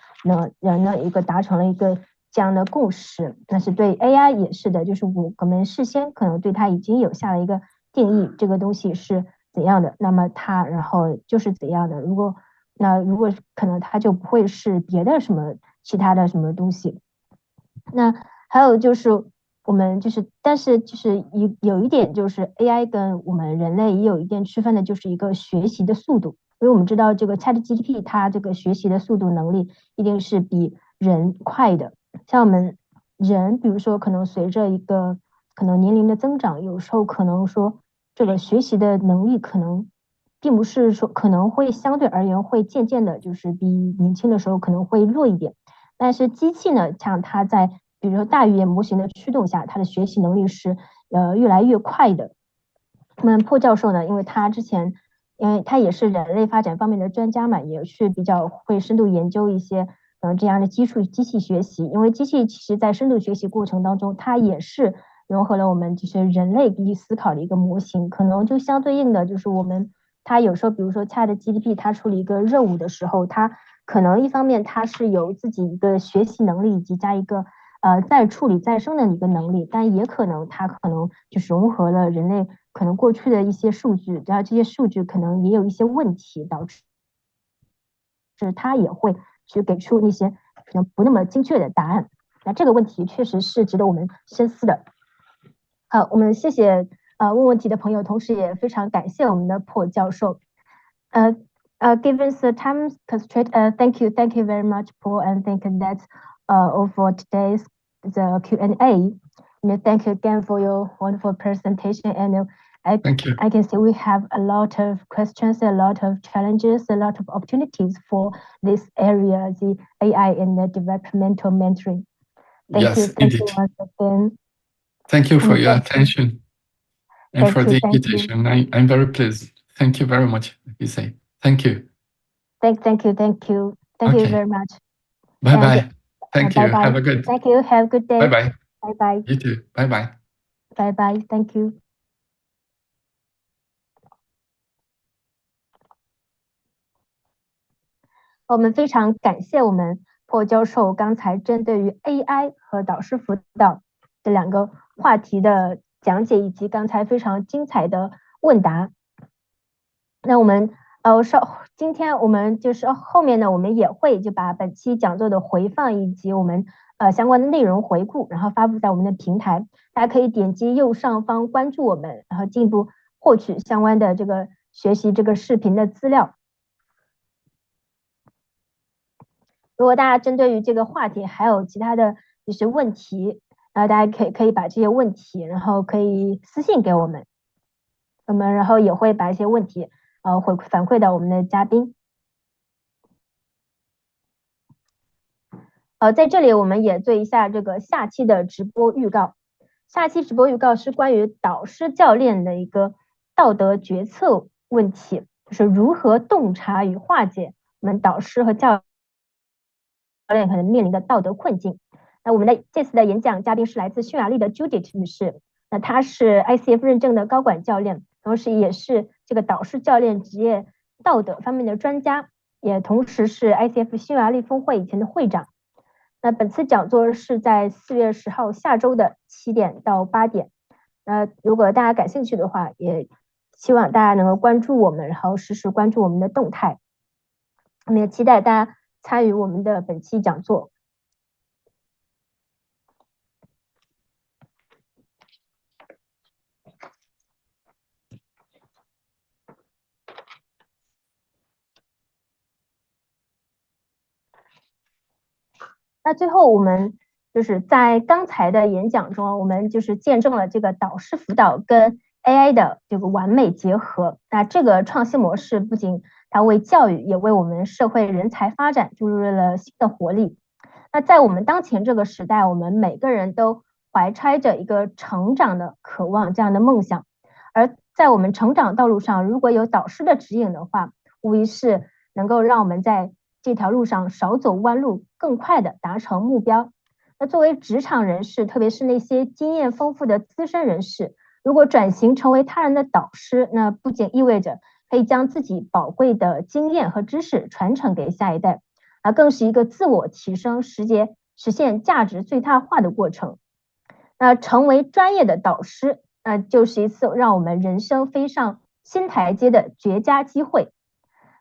人呢一个达成了一个这样的共识。那是对 AI 也是的，就是我们事先可能对它已经有下了一个定义，这个东西是怎样的，那么它然后就是怎样的。如果可能它就不会是别的什么其他的什么东西。那还有就是我们就是，但是就是有一点就是 AI 跟我们人类也有一点区分的，就是一个学习的速度。因为我们知道这个 ChatGPT 它这个学习的速度能力一定是比人快的。像我们人，比如说可能随着一个可能年龄的增长，有时候可能说这个学习的能力可能并不是说可能会相对而言会渐渐的，就是比年轻的时候可能会弱一点。但是机器呢，像它在比如说大语言模型的驱动下，它的学习能力是越来越快的。那么破教授呢，因为他之前，因为他也是人类发展方面的专家嘛，也是比较会深度研究一些这样的基础机器学习。因为机器其实在深度学习过程当中，它也是融合了我们就是人类思考的一个模型，可能就相对应的就是我们它有时候比如说 ChatGPT 它处理一个任务的时候，它可能一方面它是有自己一个学习能力以及加一个再处理再生的一个能力，但也可能它可能就是融合了人类可能过去的一些数据，然后这些数据可能也有一些问题，导致它也会去给出那些可能不那么精确的答案。那这个问题确实是值得我们深思的。好，我们谢谢问问题的朋友，同时也非常感谢我们的破教授。Given the time constraint, thank you very much, Paul, and think that's all for today's the Q&A. Thank you again for your wonderful presentation. And Thank you. I can see we have a lot of questions, a lot of challenges, a lot of opportunities for this area, the AI and the developmental mentoring. Yes, Thank indeed. you once again. Thank you for your Thank you, attention and for the invitation. I'm very pleased. Thank you very much, you say. Thank you. Thank you Okay. very much. Bye And bye. Thank bye you. bye. Have a good. Thank you. Have a good Bye day. bye. Bye bye. You too. Bye bye. Bye bye. Thank you. 我们非常感谢我们破教授刚才针对于 AI 和导师辅导这两个话题的讲解，以及刚才非常精彩的问答。那我们今天我们就是后面呢，我们也会就把本期讲座的回放以及我们相关的内容回顾，然后发布在我们的平台，大家可以点击右上方关注我们，然后进一步获取相关的这个学习这个视频的资料。如果大家针对于这个话题还有其他的就是问题，大家可以把这些问题，然后可以私信给我们，然后也会把一些问题反馈到我们的嘉宾。在这里我们也做一下这个下期的直播预告。下期直播预告是关于导师教练的一个道德决策问题，就是如何洞察与化解我们导师和教练可能面临的道德困境。那我们的这次的演讲嘉宾是来自匈牙利的 Judith 女士，那她是 ICF 认证的高管教练，同时也是这个导师教练职业道德方面的专家，也同时是 ICF 匈牙利峰会以前的会长。那本次讲座是在4月10号下周的7点到8点。如果大家感兴趣的话，也希望大家能够关注我们，然后实时关注我们的动态。我们也期待大家参与我们的本期讲座。那最后我们就是在刚才的演讲中，我们就是见证了这个导师辅导跟 AI 的这个完美结合。那这个创新模式不仅它为教育，也为我们社会人才发展注入了新的活力。那在我们当前这个时代，我们每个人都怀揣着一个成长的渴望，这样的梦想。而在我们成长道路上，如果有导师的指引的话，无疑是能够让我们在这条路上少走弯路，更快的达成目标。那作为职场人士，特别是那些经验丰富的资深人士，如果转型成为他人的导师，那不仅意味着可以将自己宝贵的经验和知识传承给下一代，而更是一个自我提升、实现价值最大化的过程。那成为专业的导师，那就是一次让我们人生飞上新台阶的绝佳机会。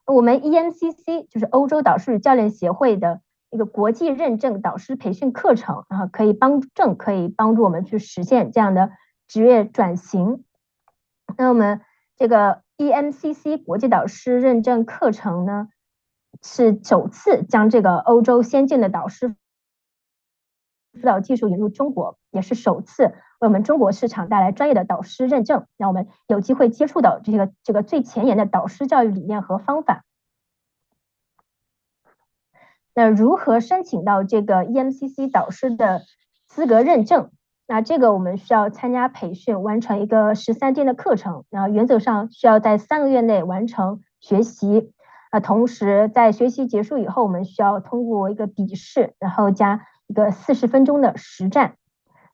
我们 EMCC 就是欧洲导师与教练协会的一个国际认证导师培训课程，可以帮助我们去实现这样的职业转型。那我们这个 EMCC 国际导师认证课程呢，是首次将这个欧洲先进的导师辅导技术引入中国，也是首次为我们中国市场带来专业的导师认证，让我们有机会接触到这个最前沿的导师教育理念和方法。那如何申请到这个 EMCC 导师的资格认证？那这个我们需要参加培训，完成一个13天的课程，然后原则上需要在3个月内完成学习。同时在学习结束以后，我们需要通过一个笔试，然后加一个40分钟的实战。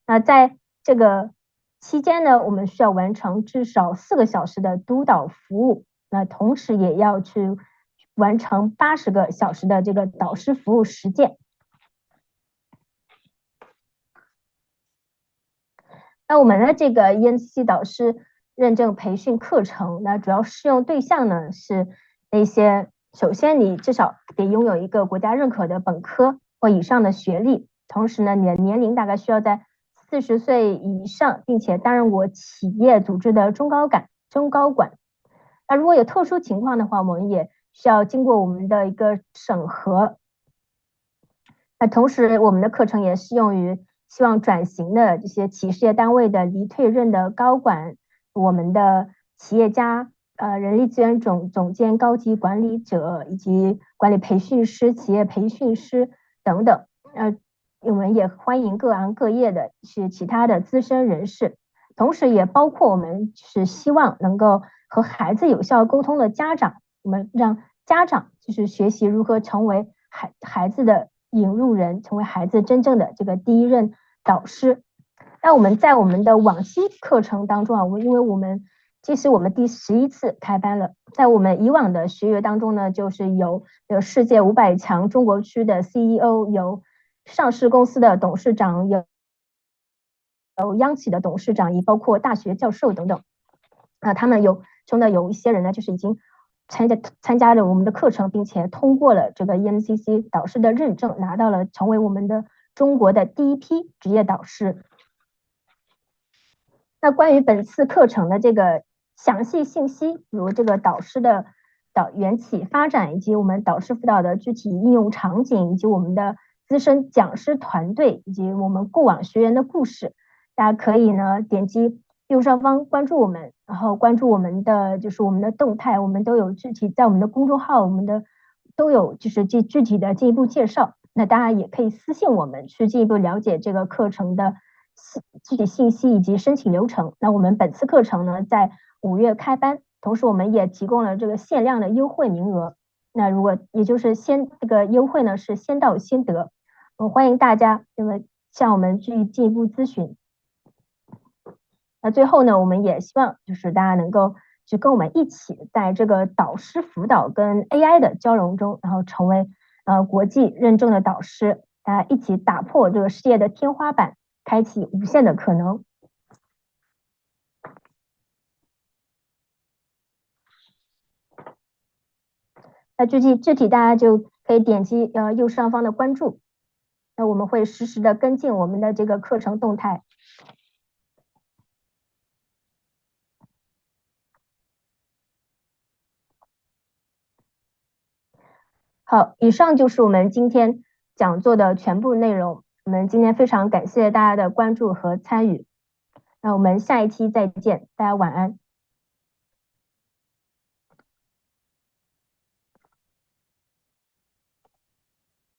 那在这个期间呢，我们需要完成至少4个小时的督导服务，那同时也要去完成80个小时的这个导师服务实践。那我们的这个 EMCC 导师认证培训课程，那主要适用对象呢是那些首先你至少得拥有一个国家认可的本科或以上的学历，同时呢你的年龄大概需要在40岁以上，并且担任过企业组织的中高管。那如果有特殊情况的话，我们也需要经过我们的一个审核。那同时我们的课程也适用于希望转型的这些企事业单位的离退任的高管，我们的企业家、人力资源总监、高级管理者以及管理培训师、企业培训师等等。我们也欢迎各行各业的其他的资深人士，同时也包括我们是希望能够和孩子有效沟通的家长，我们让家长就是学习如何成为孩子的引入人，成为孩子真正的这个第一任导师。那我们在我们的往期课程当中因为这是我们第11次开班了，在我们以往的学员当中呢，就是有世界500强中国区的 CEO， 有上市公司的董事长，有央企的董事长，也包括大学教授等等。他们中的有一些人呢，就是已经参加了我们的课程，并且通过了这个 EMCC 导师的认证，拿到了成为我们的中国的第一批职业导师。那关于本次课程的这个详细信息，比如这个导师的缘起发展，以及我们导师辅导的具体应用场景，以及我们的资深讲师团队，以及我们过往学员的故事，大家可以呢点击右上方关注我们，然后关注我们的动态，我们都有具体在我们的公众号，我们的都有就是具体的进一步介绍。那大家也可以私信我们去进一步了解这个课程的具体信息以及申请流程。那我们本次课程呢在5月开班，同时我们也提供了这个限量的优惠名额。那也就是这个优惠呢是先到先得，欢迎大家向我们去进一步咨询。那最后呢，我们也希望就是大家能够去跟我们一起在这个导师辅导跟 AI 的交融中，然后成为国际认证的导师，大家一起打破这个事业的天花板，开启无限的可能。那具体大家就可以点击右上方的关注，那我们会实时的跟进我们的这个课程动态。好，以上就是我们今天讲座的全部内容。我们今天非常感谢大家的关注和参与，那我们下一期再见，大家晚安。